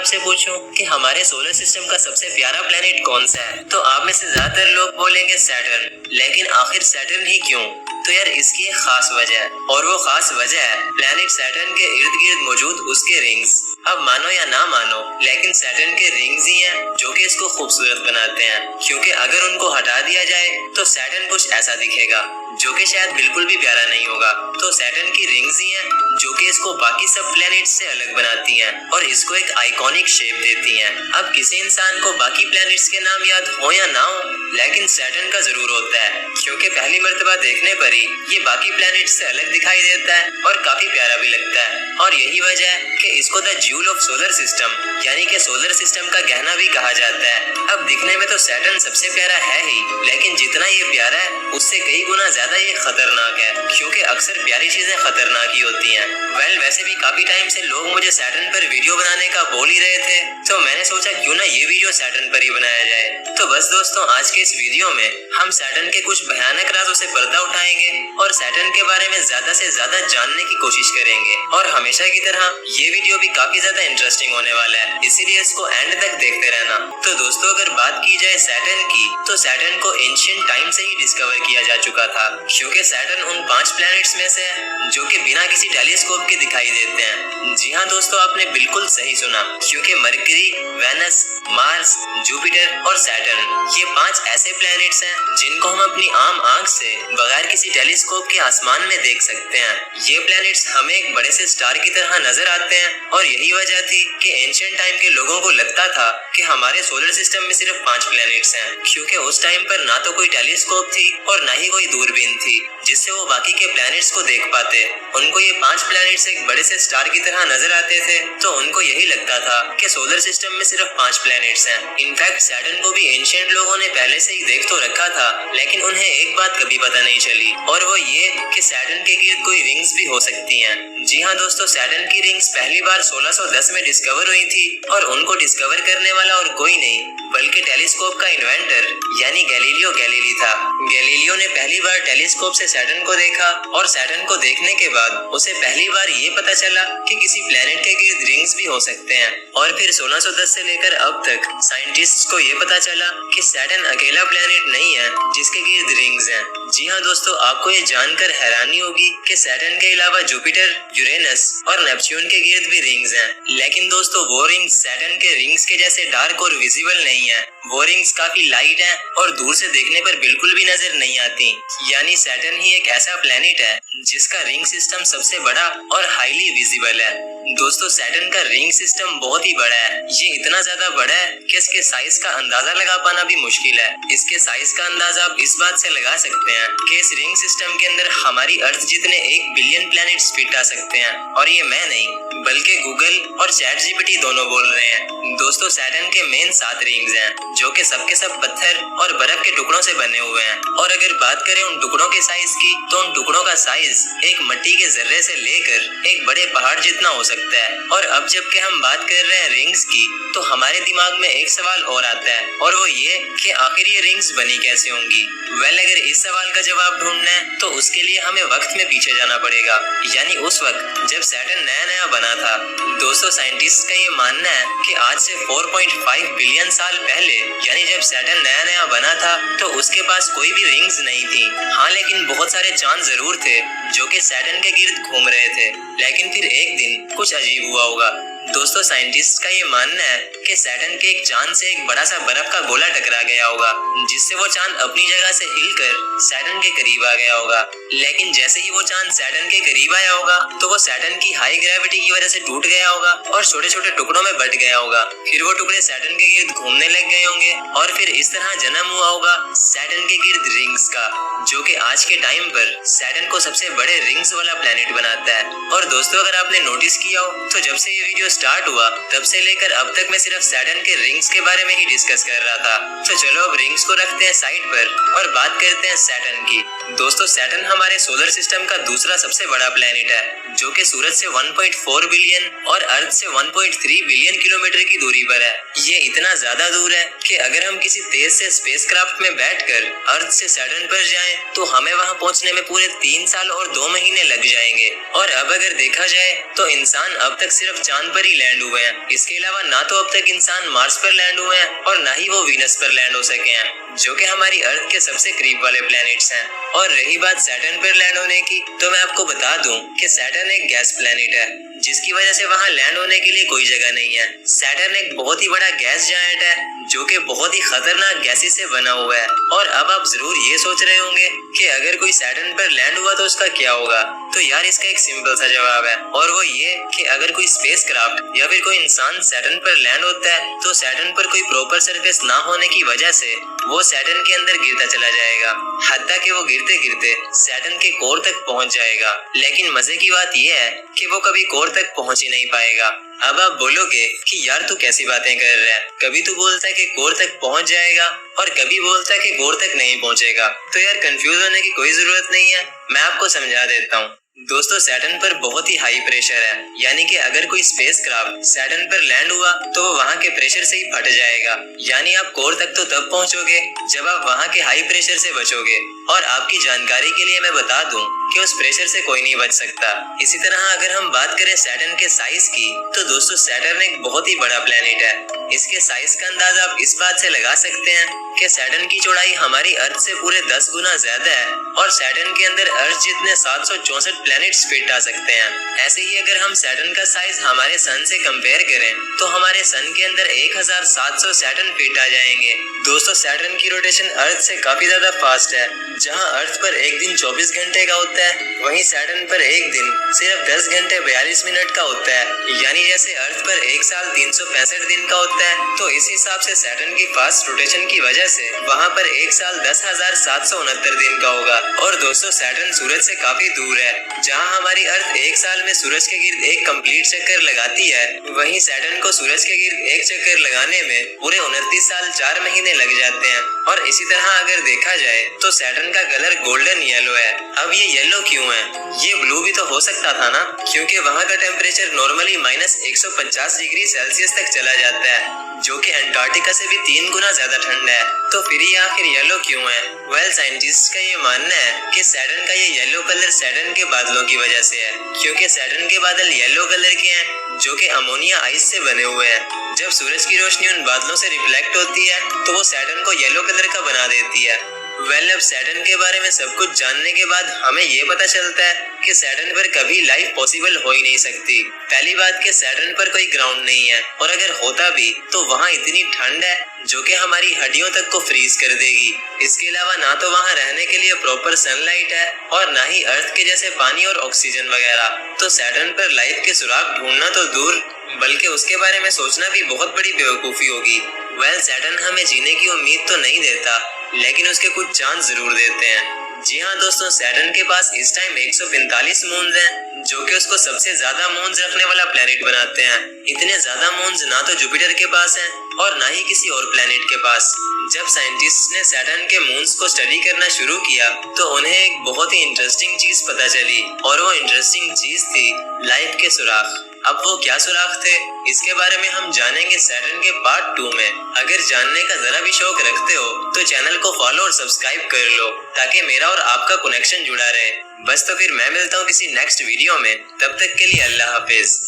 आपसे पूछूं कि हमारे सोलर सिस्टम का सबसे प्यारा प्लेनेट कौन सा है, तो आप में से ज्यादातर लोग बोलेंगे सैटर्न। लेकिन आखिर सैटर्न ही क्यों? तो यार इसकी एक खास वजह है, और वो खास वजह है प्लेनेट सैटर्न के इर्द गिर्द मौजूद उसके रिंग्स। अब मानो या ना मानो, लेकिन सैटर्न के रिंग्स ही हैं जो कि इसको खूबसूरत बनाते हैं, क्योंकि अगर उनको हटा दिया जाए तो सैटर्न कुछ ऐसा दिखेगा जो कि शायद बिल्कुल भी प्यारा नहीं होगा। तो सैटर्न की रिंग्स ही हैं जो कि इसको बाकी सब प्लैनेट्स से अलग बनाती हैं और इसको एक आइकॉनिक शेप देती हैं। अब किसी इंसान को बाकी प्लैनेट्स के नाम याद हो या ना हो, लेकिन सैटर्न का जरूर होता है, क्योंकि पहली मर्तबा देखने पर ही ये बाकी प्लैनेट्स से अलग दिखाई देता है और काफी प्यारा भी लगता है। और यही वजह है कि इसको the jewel of solar system यानी कि सोलर सिस्टम का गहना भी कहा जाता है। अब दिखने में तो सैटर्न सबसे प्यारा है ही, लेकिन जितना ये प्यारा है उससे कई गुना ज्यादा ये खतरनाक है, क्योंकि अक्सर प्यारी चीजें खतरनाक ही होती हैं। वैसे भी काफी टाइम से लोग मुझे सैटर्न पर वीडियो बनाने का बोल ही रहे थे, तो मैंने सोचा क्यों ना ये वीडियो सैटर्न पर ही बनाया जाए। तो बस दोस्तों, आज के इस वीडियो में हम सैटर्न के कुछ भयानक राजों से पर्दा उठाएंगे और सैटर्न के बारे में ज्यादा से ज्यादा जानने की कोशिश करेंगे। और हमेशा की तरह ये वीडियो भी काफी ज्यादा इंटरेस्टिंग होने वाला है, इसीलिए इसको एंड तक देखते रहना। तो दोस्तों, अगर बात की जाए सैटर्न की, तो सैटर्न को एंशिएंट टाइम से ही डिस्कवर किया जा चुका था, क्योंकि सैटर्न उन 5 प्लैनेट्स में से है जो कि बिना किसी टेलीस्कोप के दिखाई देते हैं। जी हाँ दोस्तों, आपने बिल्कुल सही सुना, क्योंकि मरकरी, वेनस, मार्स, जुपिटर और सैटर्न ये 5 ऐसे प्लैनेट्स हैं जिनको हम अपनी आम आंख से बगैर किसी टेलीस्कोप के आसमान में देख सकते हैं। ये प्लैनेट्स हमें एक बड़े से स्टार की तरह नजर आते हैं, और यही वजह थी कि एंशिएंट टाइम के लोगों को लगता था कि हमारे सोलर सिस्टम में सिर्फ 5 प्लैनेट्स हैं, क्योंकि उस टाइम पर ना तो कोई टेलीस्कोप थी और ना ही कोई दूरबीन थी जिससे वो बाकी के प्लैनेट्स को देख पाते। उनको ये 5 प्लैनेट्स एक बड़े से स्टार की तरह नजर आते थे, तो उनको यही लगता था कि सोलर सिस्टम में सिर्फ 5 प्लैनेट्स हैं। इनफैक्ट सैटर्न को भी एंशिएंट लोगों ने पहले से ही देख तो रखा था, लेकिन उन्हें एक बात कभी पता नहीं चली, और वो ये कि सैटर्न के गिर्द कोई रिंग्स भी हो सकती हैं। जी हाँ दोस्तों, सैटर्न की रिंग्स पहली बार 1610 में डिस्कवर हुई थी, और उनको डिस्कवर करने वाला और कोई नहीं बल्कि टेलीस्कोप का इन्वेंटर यानी गैलीलियो गैलीली था। गैलीलियो ने पहली बार टेलीस्कोप से सैटर्न को देखा, और सैटर्न को देखने के बाद उसे पहली बार ये पता चला कि किसी प्लेनेट के गिर्द रिंग्स भी हो सकते हैं। और फिर 1610 से लेकर अब तक साइंटिस्ट्स को ये पता चला कि सैटर्न अकेला प्लेनेट नहीं है जिसके गिर्द रिंग्स हैं। जी हाँ दोस्तों, आपको ये जानकर हैरानी होगी कि सैटर्न के अलावा जुपिटर, यूरेनस और नेपच्यून के गिर्द भी रिंग्स हैं, लेकिन दोस्तों वो रिंग्स सैटर्न के रिंग्स के जैसे डार्क और विजिबल नहीं है। वो रिंग्स काफी लाइट हैं और दूर से देखने पर बिल्कुल भी नजर नहीं आती। यानी सैटर्न ही एक ऐसा प्लेनेट है जिसका रिंग सिस्टम सबसे बड़ा और हाईली विजिबल है। दोस्तों, सैटर्न का रिंग सिस्टम बहुत ही बड़ा है। ये इतना ज्यादा बड़ा है कि इसके साइज का अंदाजा लगा पाना भी मुश्किल है। इसके साइज का अंदाजा आप इस बात से लगा सकते हैं कि इस रिंग सिस्टम के अंदर हमारी अर्थ जितने 1 बिलियन प्लैनेट्स फिट आ सकते हैं। और ये मैं नहीं बल्कि गूगल और चैट जीपीटी दोनों बोल रहे हैं। दोस्तों, सैटर्न के मेन 7 रिंग्स हैं जो कि सबके सब पत्थर और बर्फ के टुकड़ों से बने हुए हैं। और अगर बात करें उन टुकड़ों के साइज की, तो उन टुकड़ों का साइज एक मिट्टी के जर्रे से लेकर एक बड़े पहाड़ जितना हो सकता है। और अब जबकि हम बात कर रहे हैं रिंग्स की, तो हमारे दिमाग में एक सवाल और आता है, और वो ये कि आखिर ये रिंग्स बनी कैसे होंगी। अगर इस सवाल का जवाब ढूंढना है तो उसके लिए हमें वक्त में पीछे जाना पड़ेगा, यानी उस वक्त जब सैटर्न नया नया बना था। दोस्तों, साइंटिस्ट का ये मानना है कि आज से 4.5 बिलियन साल पहले, यानी जब सैटर्न नया नया बना था, तो उसके पास कोई भी रिंग्स नहीं थी। हाँ, लेकिन बहुत सारे चांद जरूर थे जो कि सैटर्न के गिर्द घूम रहे थे। लेकिन फिर एक दिन कुछ अजीब हुआ होगा। दोस्तों, साइंटिस्ट का ये मानना है कि सैटर्न के एक चांद से एक बड़ा सा बर्फ का गोला टकरा गया होगा, जिससे वो चांद अपनी जगह से हिलकर सैटर्न के करीब आ गया होगा। लेकिन जैसे ही वो चांद सैटर्न के करीब आया होगा, तो वो सैटर्न की हाई ग्रेविटी की वजह से टूट गया होगा और छोटे छोटे टुकड़ों में बट गया होगा। फिर वो टुकड़े सैटर्न के गिर्द घूमने लग गए होंगे, और फिर इस तरह जन्म हुआ होगा सैटर्न के गिर्द रिंग्स का, जो कि आज के टाइम पर सैटर्न को सबसे बड़े रिंग्स वाला प्लेनेट बनाता है। और दोस्तों, अगर आपने नोटिस किया हो, तो जब से ये वीडियो स्टार्ट हुआ तब से लेकर अब तक मैं सिर्फ सैटर्न के रिंग्स के बारे में ही डिस्कस कर रहा था। तो चलो अब रिंग्स को रखते हैं साइड पर और बात करते हैं सैटर्न की। दोस्तों सैटर्न हमारे सोलर सिस्टम का दूसरा सबसे बड़ा प्लेनेट है, जो कि सूरज से 1.4 बिलियन और अर्थ से 1.3 बिलियन किलोमीटर की दूरी पर है। ये इतना ज्यादा दूर है कि अगर हम किसी तेज से स्पेसक्राफ्ट में बैठकर अर्थ से सैटर्न पर जाएं, तो हमें वहां पहुंचने में पूरे 3 साल और 2 महीने लग जाएंगे। और अब अगर देखा जाए तो इंसान अब तक सिर्फ चांद पर ही लैंड हुए हैं। इसके अलावा ना तो अब तक इंसान मार्स पर लैंड हुए हैं और ना ही वो वीनस पर लैंड हो सके हैं, जो कि हमारी अर्थ के सबसे करीब वाले प्लैनेट्स हैं। और रही बात सैटर्न पर लैंड होने की, तो मैं आपको बता दूं कि सैटर्न एक गैस प्लैनेट है, जिसकी वजह से वहां लैंड होने के लिए कोई जगह नहीं है। सैटर्न एक बहुत ही बड़ा गैस जायंट है, जो कि बहुत ही खतरनाक गैसेस से बना हुआ है। और अब आप जरूर ये सोच रहे होंगे कि अगर कोई सैटर्न पर लैंड हुआ तो उसका क्या होगा। तो यार इसका एक सिंपल सा जवाब है, और वो ये कि अगर कोई स्पेसक्राफ्ट या फिर कोई इंसान सैटर्न पर लैंड होता है, तो सैटर्न पर कोई प्रॉपर सरफेस ना होने की वजह से वो सैटर्न के अंदर गिरता चला जाएगा, हत्ता कि वो गिरते गिरते सैटर्न के कोर तक पहुंच जाएगा। लेकिन मजे की बात यह है कि वो कभी कोर तक पहुंच ही नहीं पाएगा। अब आप बोलोगे कि यार तू कैसी बातें कर रहा है, कभी तू बोलता है कि कोर तक पहुंच जाएगा और कभी बोलता है कि कोर तक नहीं पहुंचेगा। तो यार कंफ्यूज होने की कोई जरूरत नहीं है, मैं आपको समझा देता हूँ। दोस्तों सैटर्न पर बहुत ही हाई प्रेशर है, यानी कि अगर कोई स्पेसक्राफ्ट सैटर्न पर लैंड हुआ तो वो वहाँ के प्रेशर से ही फट जाएगा। यानी आप कोर तक तो तब पहुँचोगे जब आप वहाँ के हाई प्रेशर से बचोगे। और आपकी जानकारी के लिए मैं बता दूं कि उस प्रेशर से कोई नहीं बच सकता। इसी तरह अगर हम बात करें सैटर्न के साइज की, तो दोस्तों सैटर्न एक बहुत ही बड़ा प्लेनेट है। इसके साइज का अंदाजा आप इस बात से लगा सकते हैं कि सैटर्न की चौड़ाई हमारी अर्थ से पूरे 10 गुना ज्यादा है, और सैटर्न के अंदर अर्थ जितने 764 प्लैनेट्स फिट आ सकते हैं। ऐसे ही अगर हम सैटर्न का साइज हमारे सन से कंपेयर करें, तो हमारे सन के अंदर 1700 सैटर्न फिट आ जाएंगे। दोस्तों सैटर्न की रोटेशन अर्थ से काफी ज्यादा फास्ट है। जहां अर्थ पर एक दिन 24 घंटे का होता है, वहीं सैटर्न पर एक दिन सिर्फ 10 घंटे 42 मिनट का होता है। यानी जैसे अर्थ पर एक साल 365 दिन का होता है, तो इस हिसाब से सैटर्न की फास्ट रोटेशन की वजह से वहां पर एक साल 10,769 दिन का होगा। और दोस्तों सैटर्न सूरज से काफी दूर है। जहां हमारी अर्थ एक साल में सूरज के गिर्द एक कंप्लीट चक्कर लगाती है, वहीं सैटर्न को सूरज के गिर्द एक चक्कर लगाने में पूरे 29 साल 4 महीने लग जाते हैं। और इसी तरह अगर देखा जाए तो सैटर्न का कलर गोल्डन येलो है। अब ये येलो क्यों है? ये ब्लू भी तो हो सकता था ना, क्योंकि वहाँ का टेम्परेचर नॉर्मली -150 डिग्री सेल्सियस तक चला जाता है, जो कि अंटार्कटिका से भी 3 गुना ज्यादा ठंड है। तो फिर ये आखिर येलो क्यों है? वेल साइंटिस्ट का ये मानना है कि सैटर्न का ये येलो कलर सैटर्न के बादलों की वजह से है, क्योंकि सैटर्न के बादल येलो कलर के हैं, जो कि अमोनिया आइस से बने हुए हैं। जब सूरज की रोशनी उन बादलों से रिफ्लेक्ट होती है, तो वो सैटर्न को येलो कलर का बना देती है। अब सैटर्न के बारे में सब कुछ जानने के बाद हमें ये पता चलता है कि सैटर्न पर कभी लाइफ पॉसिबल हो ही नहीं सकती। पहली बात कि सैटर्न पर कोई ग्राउंड नहीं है, और अगर होता भी तो वहाँ इतनी ठंड है जो कि हमारी हड्डियों तक को फ्रीज कर देगी। इसके अलावा ना तो वहाँ रहने के लिए प्रॉपर सनलाइट है, और ना ही अर्थ के जैसे पानी और ऑक्सीजन वगैरह। तो सैटर्न पर लाइफ के सुराग ढूंढना तो दूर, बल्कि उसके बारे में सोचना भी बहुत बड़ी बेवकूफी होगी। वेल सैटर्न हमें जीने की उम्मीद तो नहीं देता, लेकिन उसके कुछ चांस जरूर देते हैं। जी हाँ दोस्तों, सैटर्न के पास इस टाइम 145 मून्स हैं, जो कि उसको सबसे ज्यादा मून्स रखने वाला प्लेनेट बनाते हैं। इतने ज्यादा मून्स ना तो जुपिटर के पास हैं और ना ही किसी और प्लेनेट के पास। जब साइंटिस्ट ने सैटर्न के मून्स को स्टडी करना शुरू किया, तो उन्हें एक बहुत ही इंटरेस्टिंग चीज पता चली, और वो इंटरेस्टिंग चीज थी लाइफ के सुराग। अब वो क्या सुराग थे, इसके बारे में हम जानेंगे सैटर्न के पार्ट 2 में। अगर जानने का जरा भी शौक रखते हो तो चैनल को फॉलो और सब्सक्राइब कर लो, ताकि मेरा और आपका कनेक्शन जुड़ा रहे। बस तो फिर मैं मिलता हूँ किसी नेक्स्ट वीडियो में, तब तक के लिए अल्लाह हाफिज।